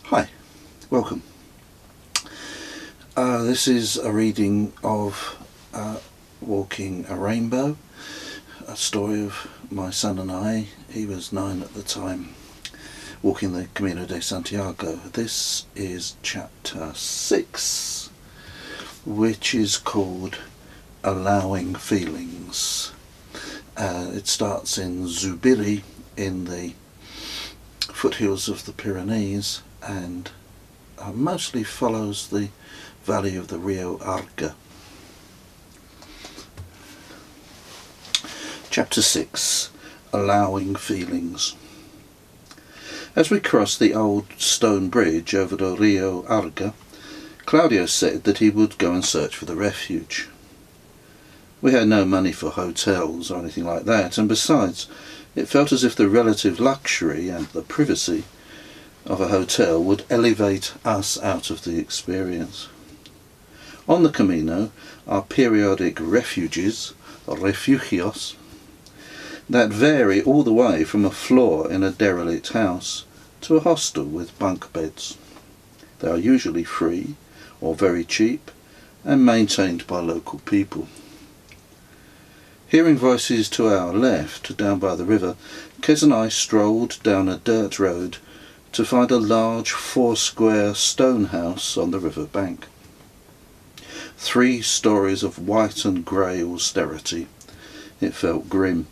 Hi, welcome. This is a reading of Walking a Rainbow, a story of my son and I. He was 9 at the time, walking the Camino de Santiago. This is chapter 6, which is called Allowing Feelings. It starts in Zubiri in the foothills of the Pyrenees and mostly follows the valley of the Rio Arga. Chapter 6, Allowing Feelings. As we crossed the old stone bridge over the Rio Arga, Claudio said that he would go and search for the refuge. We had no money for hotels or anything like that, and besides, it felt as if the relative luxury and the privacy of a hotel would elevate us out of the experience. On the Camino are periodic refuges, or refugios, that vary all the way from a floor in a derelict house to a hostel with bunk beds. They are usually free or very cheap and maintained by local people. Hearing voices to our left, down by the river, Kez and I strolled down a dirt road to find a large 4-square stone house on the river bank. 3 stories of white and grey austerity. It felt grim,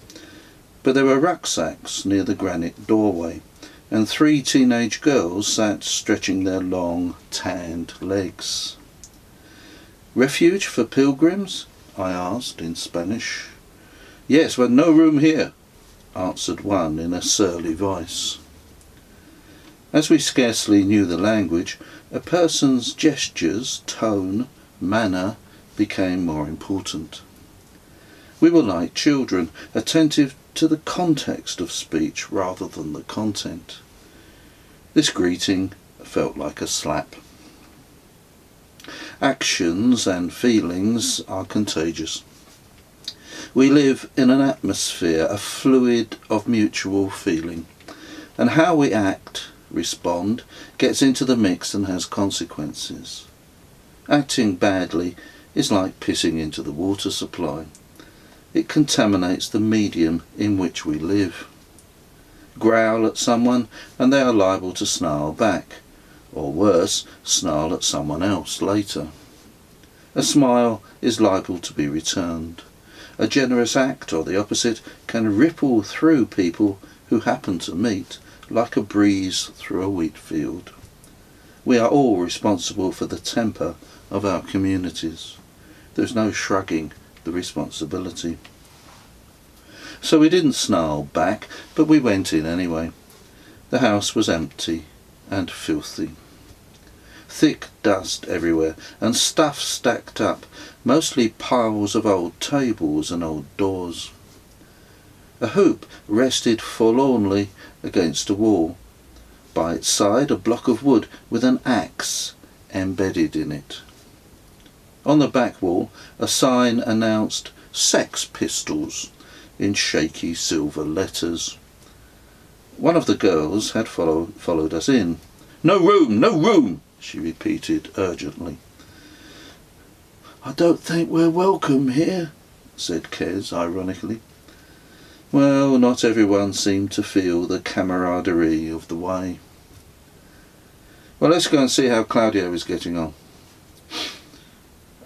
but there were rucksacks near the granite doorway, and 3 teenage girls sat stretching their long, tanned legs. "Refuge for pilgrims?" I asked in Spanish. "Yes, but no room here," answered one in a surly voice. As we scarcely knew the language, a person's gestures, tone, manner became more important. We were like children, attentive to the context of speech rather than the content. This greeting felt like a slap. Actions and feelings are contagious. We live in an atmosphere, a fluid of mutual feeling, and how we act, respond, gets into the mix and has consequences. Acting badly is like pissing into the water supply. It contaminates the medium in which we live. Growl at someone and they are liable to snarl back, or worse, snarl at someone else later. A smile is liable to be returned. A generous act, or the opposite, can ripple through people who happen to meet, like a breeze through a wheat field. We are all responsible for the temper of our communities. There is no shrugging the responsibility. So we didn't snarl back, but we went in anyway. The house was empty and filthy. Thick dust everywhere, and stuff stacked up, mostly piles of old tables and old doors. A hoop rested forlornly against a wall. By its side a block of wood with an axe embedded in it. On the back wall a sign announced "Sex Pistols" in shaky silver letters. One of the girls had followed us in. "No room, no room," she repeated urgently. "I don't think we're welcome here," said Kez ironically. Well, not everyone seemed to feel the camaraderie of the way. Well, let's go and see how Claudio is getting on.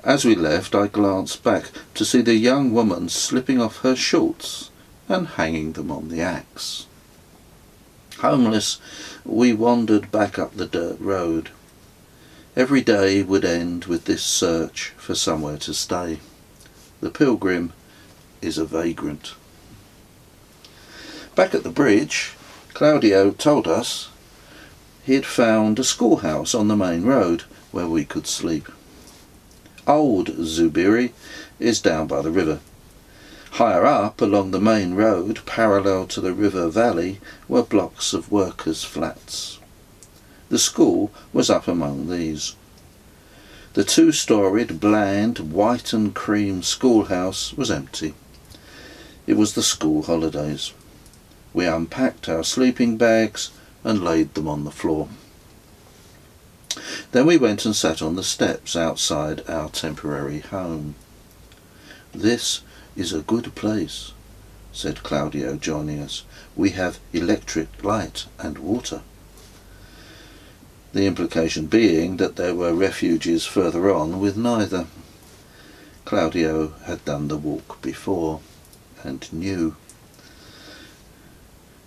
As we left, I glanced back to see the young woman slipping off her shorts and hanging them on the axe. Homeless, we wandered back up the dirt road. Every day would end with this search for somewhere to stay. The pilgrim is a vagrant. Back at the bridge, Claudio told us he had found a schoolhouse on the main road where we could sleep. Old Zubiri is down by the river. Higher up along the main road, parallel to the river valley, were blocks of workers' flats. The school was up among these. The 2-storied, bland, white and cream schoolhouse was empty. It was the school holidays. We unpacked our sleeping bags and laid them on the floor. Then we went and sat on the steps outside our temporary home. "This is a good place," said Claudio, joining us. "We have electric light and water." The implication being that there were refuges further on with neither. Claudio had done the walk before and knew.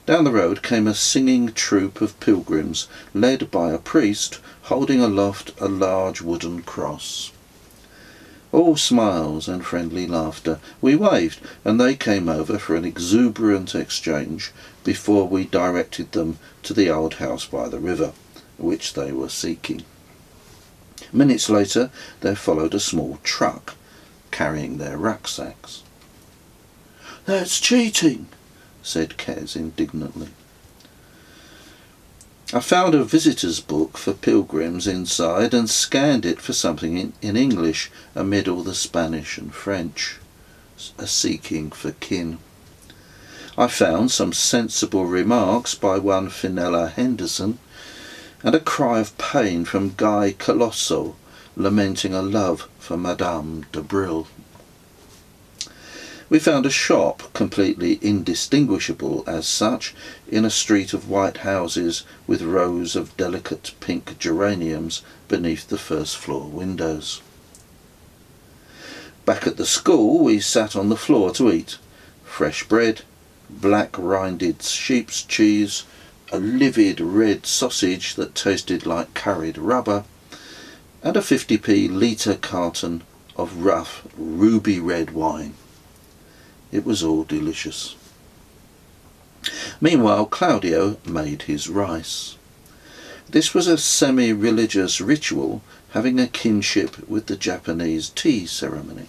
Down the road came a singing troop of pilgrims, led by a priest holding aloft a large wooden cross. All smiles and friendly laughter. We waved, and they came over for an exuberant exchange before we directed them to the old house by the river, which they were seeking. Minutes later there followed a small truck, carrying their rucksacks. "That's cheating," said Kez indignantly. I found a visitor's book for pilgrims inside and scanned it for something in English amid all the Spanish and French, a seeking for kin. I found some sensible remarks by one Finella Henderson, and a cry of pain from Guy Colosso, lamenting a love for Madame de Brille. We found a shop, completely indistinguishable as such, in a street of white houses with rows of delicate pink geraniums beneath the first floor windows. Back at the school we sat on the floor to eat. Fresh bread, black rinded sheep's cheese, a livid red sausage that tasted like curried rubber, and a 50p litre carton of rough ruby red wine. It was all delicious. Meanwhile Claudio made his rice. This was a semi-religious ritual having a kinship with the Japanese tea ceremony.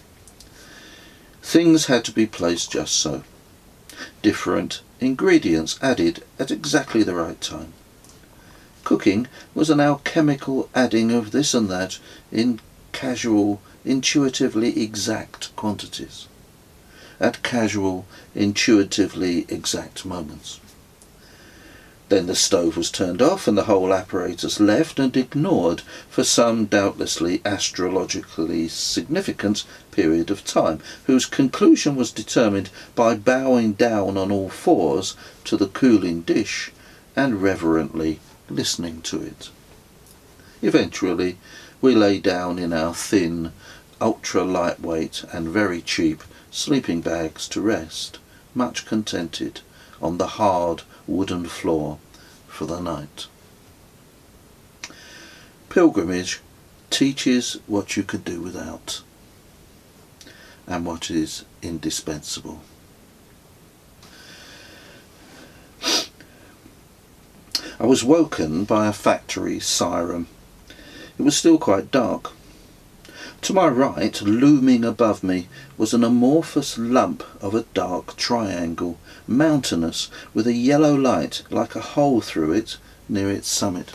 Things had to be placed just so. Different ingredients added at exactly the right time. Cooking was an alchemical adding of this and that in casual, intuitively exact quantities, at casual, intuitively exact moments. Then the stove was turned off and the whole apparatus left and ignored for some doubtlessly astrologically significant period of time, whose conclusion was determined by bowing down on all fours to the cooling dish and reverently listening to it. Eventually we lay down in our thin, ultra-lightweight and very cheap sleeping bags to rest, much contented, on the hard wooden floor for the night. Pilgrimage teaches what you could do without, and what is indispensable. I was woken by a factory siren. It was still quite dark. To my right, looming above me, was an amorphous lump of a dark triangle, mountainous, with a yellow light like a hole through it near its summit.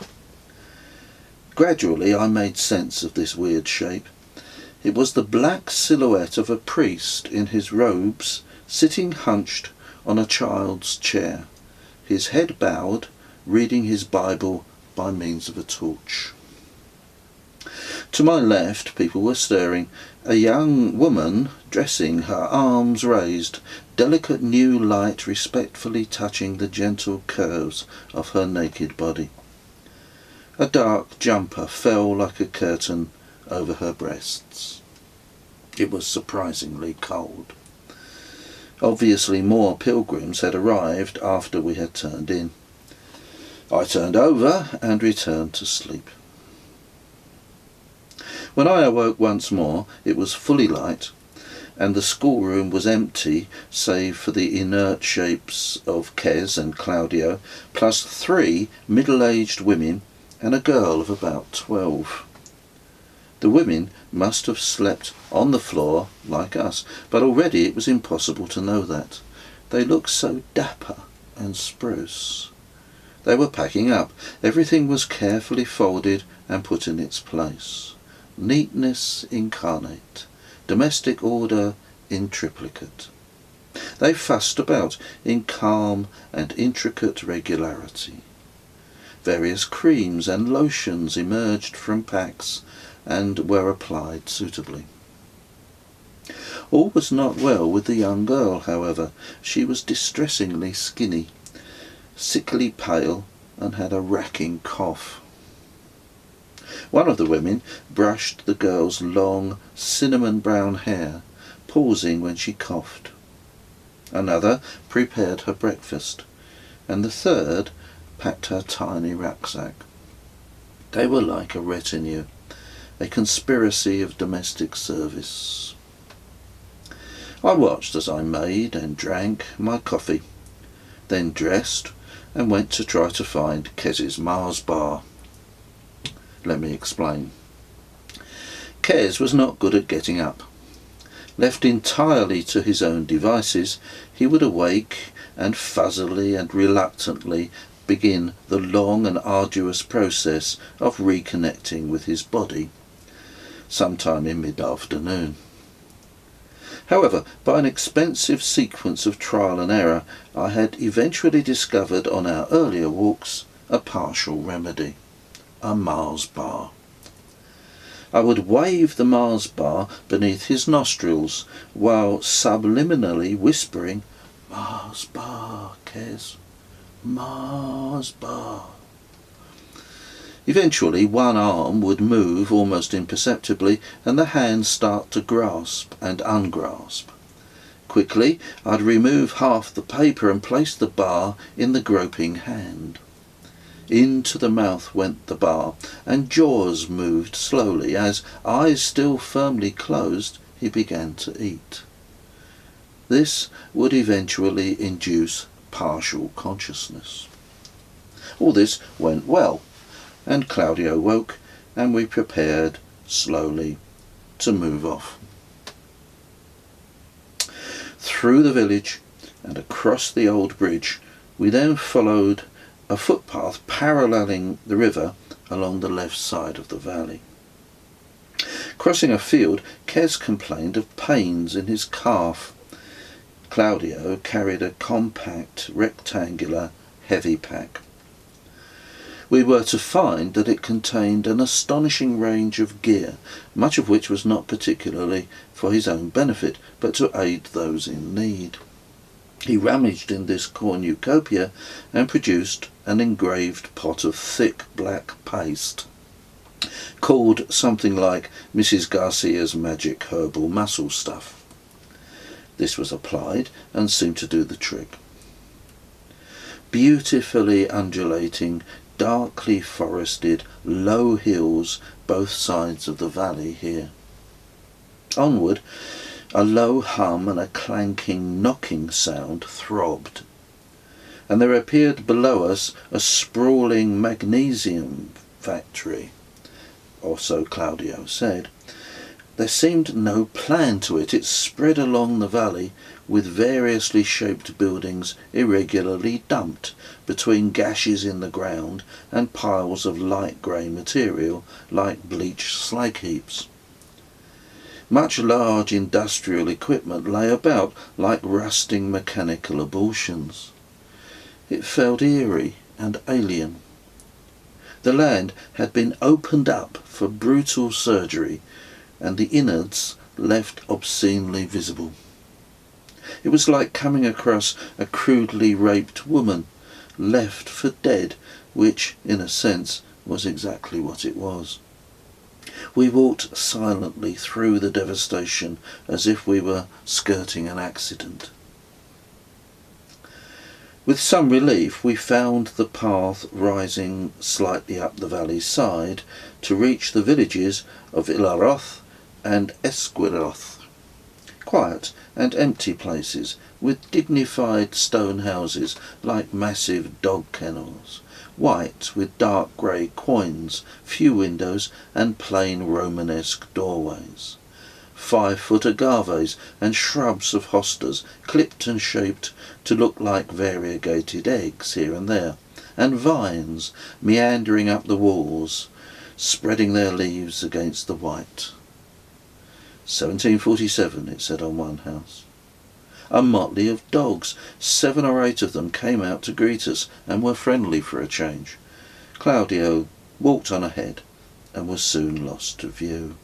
Gradually I made sense of this weird shape. It was the black silhouette of a priest in his robes, sitting hunched on a child's chair, his head bowed, reading his Bible by means of a torch. To my left, people were staring. A young woman, dressing, her arms raised, delicate new light respectfully touching the gentle curves of her naked body. A dark jumper fell like a curtain over her breasts. It was surprisingly cold. Obviously more pilgrims had arrived after we had turned in. I turned over and returned to sleep. When I awoke once more, it was fully light, and the schoolroom was empty save for the inert shapes of Kez and Claudio, plus 3 middle-aged women and a girl of about 12. The women must have slept on the floor like us, but already it was impossible to know that. They looked so dapper and spruce. They were packing up. Everything was carefully folded and put in its place. Neatness incarnate, domestic order in triplicate. They fussed about in calm and intricate regularity. Various creams and lotions emerged from packs and were applied suitably. All was not well with the young girl, however. She was distressingly skinny, sickly pale, and had a racking cough. One of the women brushed the girl's long, cinnamon-brown hair, pausing when she coughed. Another prepared her breakfast, and the third packed her tiny rucksack. They were like a retinue, a conspiracy of domestic service. I watched as I made and drank my coffee, then dressed and went to try to find Kez's Mars bar. Let me explain. Kez was not good at getting up. Left entirely to his own devices, he would awake and fuzzily and reluctantly begin the long and arduous process of reconnecting with his body, sometime in mid-afternoon. However, by an expensive sequence of trial and error, I had eventually discovered on our earlier walks a partial remedy: a Mars bar. I would wave the Mars bar beneath his nostrils while subliminally whispering, "Mars bar, Kez, Mars bar." Eventually one arm would move almost imperceptibly and the hands start to grasp and ungrasp. Quickly I'd remove half the paper and place the bar in the groping hand. Into the mouth went the bar, and jaws moved slowly as, eyes still firmly closed, he began to eat. This would eventually induce partial consciousness. All this went well, and Claudio woke, and we prepared slowly to move off. Through the village and across the old bridge, we then followed a footpath paralleling the river along the left side of the valley. Crossing a field, Kez complained of pains in his calf. Claudio carried a compact, rectangular, heavy pack. We were to find that it contained an astonishing range of gear, much of which was not particularly for his own benefit, but to aid those in need. He rummaged in this cornucopia and produced an engraved pot of thick black paste, called something like Mrs. Garcia's magic herbal muscle stuff. This was applied and seemed to do the trick. Beautifully undulating, darkly forested, low hills both sides of the valley here. Onward, a low hum and a clanking, knocking sound throbbed, and there appeared below us a sprawling magnesium factory, or so Claudio said. There seemed no plan to it. It spread along the valley with variously shaped buildings irregularly dumped between gashes in the ground and piles of light grey material like bleached slag heaps. Much large industrial equipment lay about like rusting mechanical abortions. It felt eerie and alien. The land had been opened up for brutal surgery, and the innards left obscenely visible. It was like coming across a crudely raped woman, left for dead, which, in a sense, was exactly what it was. We walked silently through the devastation as if we were skirting an accident. With some relief we found the path rising slightly up the valley's side to reach the villages of Ilaroth and Esquiroth. Quiet and empty places with dignified stone houses like massive dog kennels, white with dark grey quoins, few windows and plain Romanesque doorways. 5-foot agaves and shrubs of hostas, clipped and shaped to look like variegated eggs here and there, and vines meandering up the walls, spreading their leaves against the white. 1747, it said on one house. A motley of dogs, 7 or 8 of them came out to greet us and were friendly for a change. Claudio walked on ahead and was soon lost to view.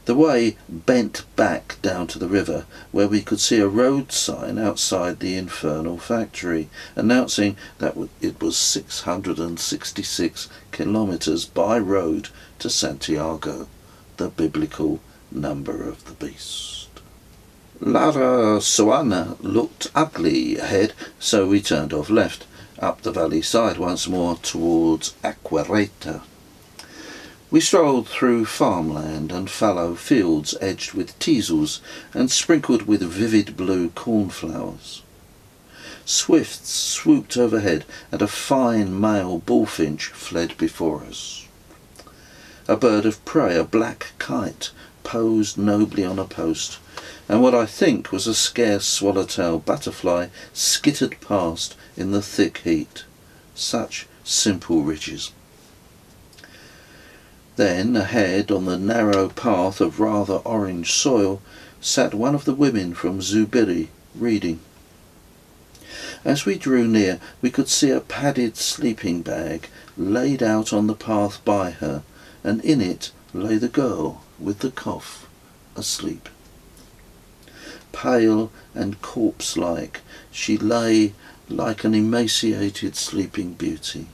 The way bent back down to the river, where we could see a road sign outside the infernal factory, announcing that it was 666 kilometres by road to Santiago, the biblical number of the beast. Lara Suana looked ugly ahead, so we turned off left, up the valley side once more towards Aquareta. We strolled through farmland and fallow fields edged with teasels and sprinkled with vivid blue cornflowers. Swifts swooped overhead and a fine male bullfinch fled before us. A bird of prey, a black kite, posed nobly on a post, and what I think was a scarce swallowtail butterfly skittered past in the thick heat. Such simple riches. Then, ahead, on the narrow path of rather orange soil, sat one of the women from Zubiri, reading. As we drew near, we could see a padded sleeping bag laid out on the path by her, and in it lay the girl with the cough, asleep. Pale and corpse-like, she lay like an emaciated sleeping beauty,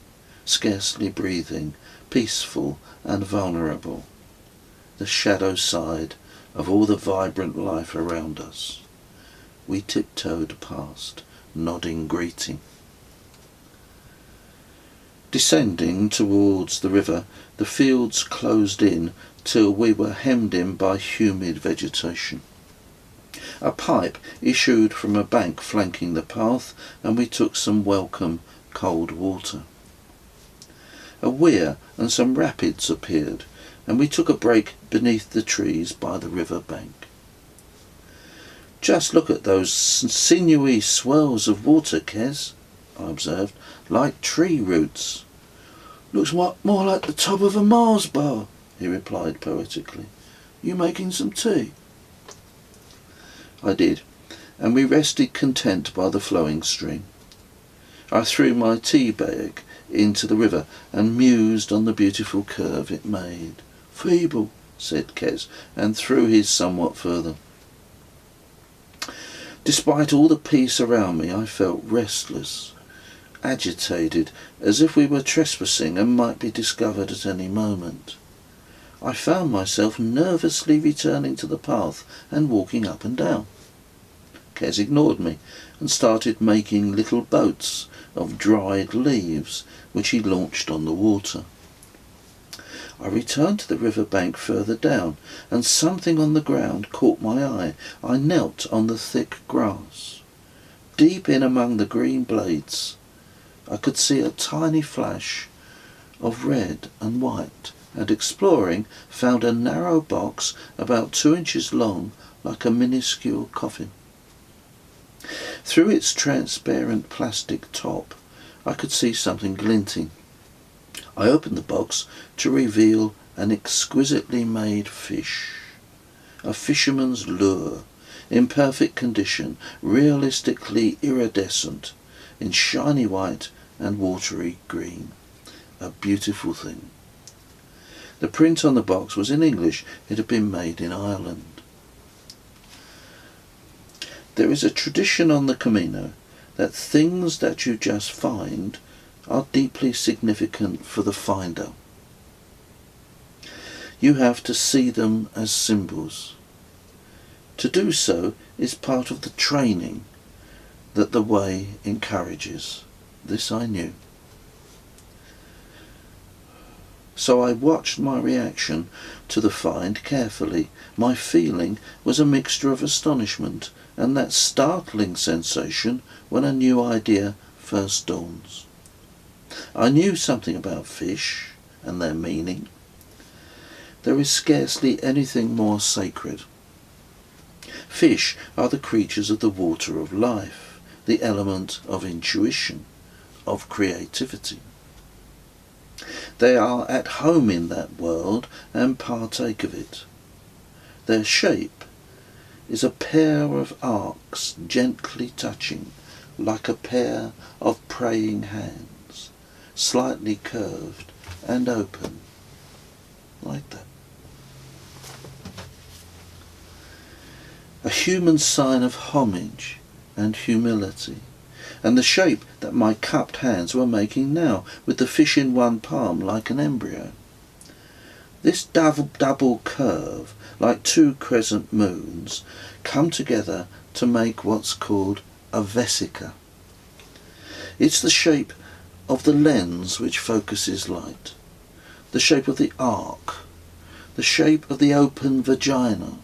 scarcely breathing, peaceful and vulnerable, the shadow side of all the vibrant life around us. We tiptoed past, nodding greeting. Descending towards the river, the fields closed in till we were hemmed in by humid vegetation. A pipe issued from a bank flanking the path, and we took some welcome cold water. A weir and some rapids appeared, and we took a break beneath the trees by the river bank. "Just look at those sinewy swirls of water, Kes," I observed, "like tree roots." "Looks more like the top of a Mars bar," he replied poetically. "You making some tea?" I did, and we rested content by the flowing stream. I threw my tea bag into the river and mused on the beautiful curve it made. "Feeble," said Kes, and threw his somewhat further. Despite all the peace around me, I felt restless, agitated, as if we were trespassing and might be discovered at any moment. I found myself nervously returning to the path and walking up and down. Kes ignored me and started making little boats of dried leaves, which he launched on the water. I returned to the river bank further down, and something on the ground caught my eye. I knelt on the thick grass. Deep in among the green blades, I could see a tiny flash of red and white, and exploring, found a narrow box about 2 inches long, like a minuscule coffin. Through its transparent plastic top, I could see something glinting. I opened the box to reveal an exquisitely made fish, a fisherman's lure, in perfect condition, realistically iridescent, in shiny white and watery green. A beautiful thing. The print on the box was in English. It had been made in Ireland. There is a tradition on the Camino that things that you just find are deeply significant for the finder. You have to see them as symbols. To do so is part of the training that the way encourages. This I knew. So I watched my reaction to the find carefully. My feeling was a mixture of astonishment and that startling sensation when a new idea first dawns. I knew something about fish and their meaning. There is scarcely anything more sacred. Fish are the creatures of the water of life, the element of intuition, of creativity. They are at home in that world and partake of it. Their shape is a pair of arcs gently touching, like a pair of praying hands, slightly curved and open, like that. A human sign of homage and humility, and the shape that my cupped hands were making now, with the fish in one palm like an embryo. This double curve, like two crescent moons, come together to make what's called a vesica. It's the shape of the lens which focuses light, the shape of the arc, the shape of the open vagina,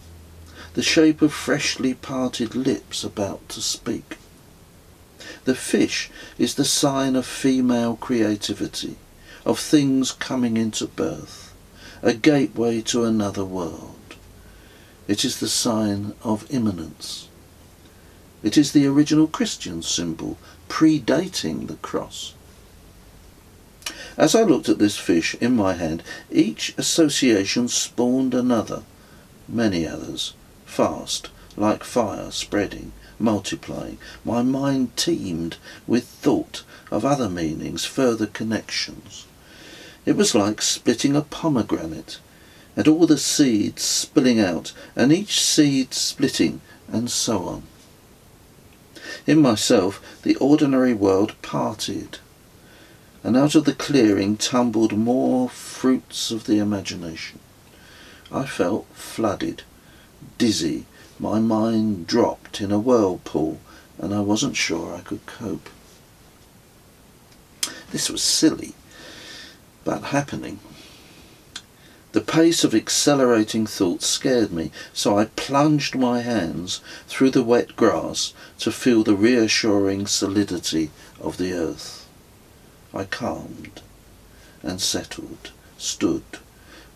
the shape of freshly parted lips about to speak. The fish is the sign of female creativity, of things coming into birth, a gateway to another world. It is the sign of imminence. It is the original Christian symbol, predating the cross. As I looked at this fish in my hand, each association spawned another, many others, fast, like fire spreading, multiplying. My mind teemed with thought of other meanings, further connections. It was like splitting a pomegranate, and all the seeds spilling out, and each seed splitting, and so on. In myself, the ordinary world parted, and out of the clearing tumbled more fruits of the imagination. I felt flooded, dizzy, my mind dropped in a whirlpool, and I wasn't sure I could cope. This was silly, but happening. The pace of accelerating thought scared me, so I plunged my hands through the wet grass to feel the reassuring solidity of the earth. I calmed and settled, stood,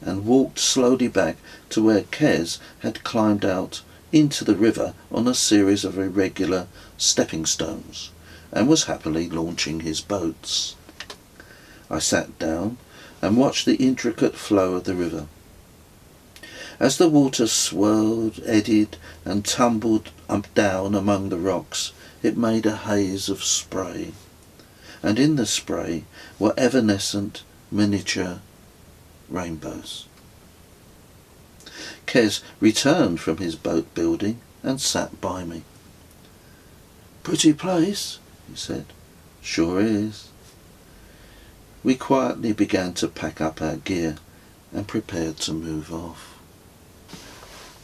and walked slowly back to where Kes had climbed out into the river on a series of irregular stepping stones, and was happily launching his boats. I sat down and watched the intricate flow of the river. As the water swirled, eddied, and tumbled up down among the rocks, it made a haze of spray, and in the spray were evanescent miniature rainbows. Kes returned from his boat building and sat by me. "Pretty place," he said. "Sure is." We quietly began to pack up our gear and prepared to move off.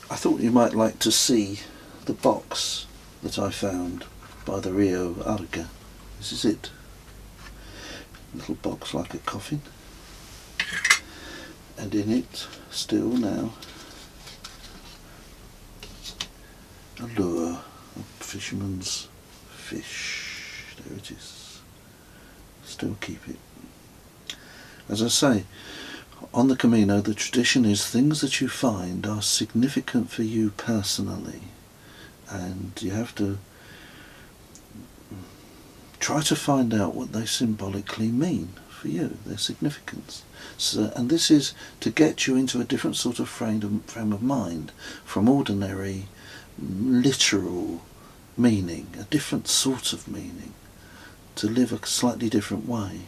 I thought you might like to see the box that I found by the Rio Arga. This is it. A little box like a coffin. And in it, still now, a lure, a fisherman's fish. There it is. Still keep it. As I say, on the Camino, the tradition is things that you find are significant for you personally, and you have to try to find out what they symbolically mean for you, their significance. So, and this is to get you into a different sort of frame of mind from ordinary literal meaning, a different sort of meaning, to live a slightly different way.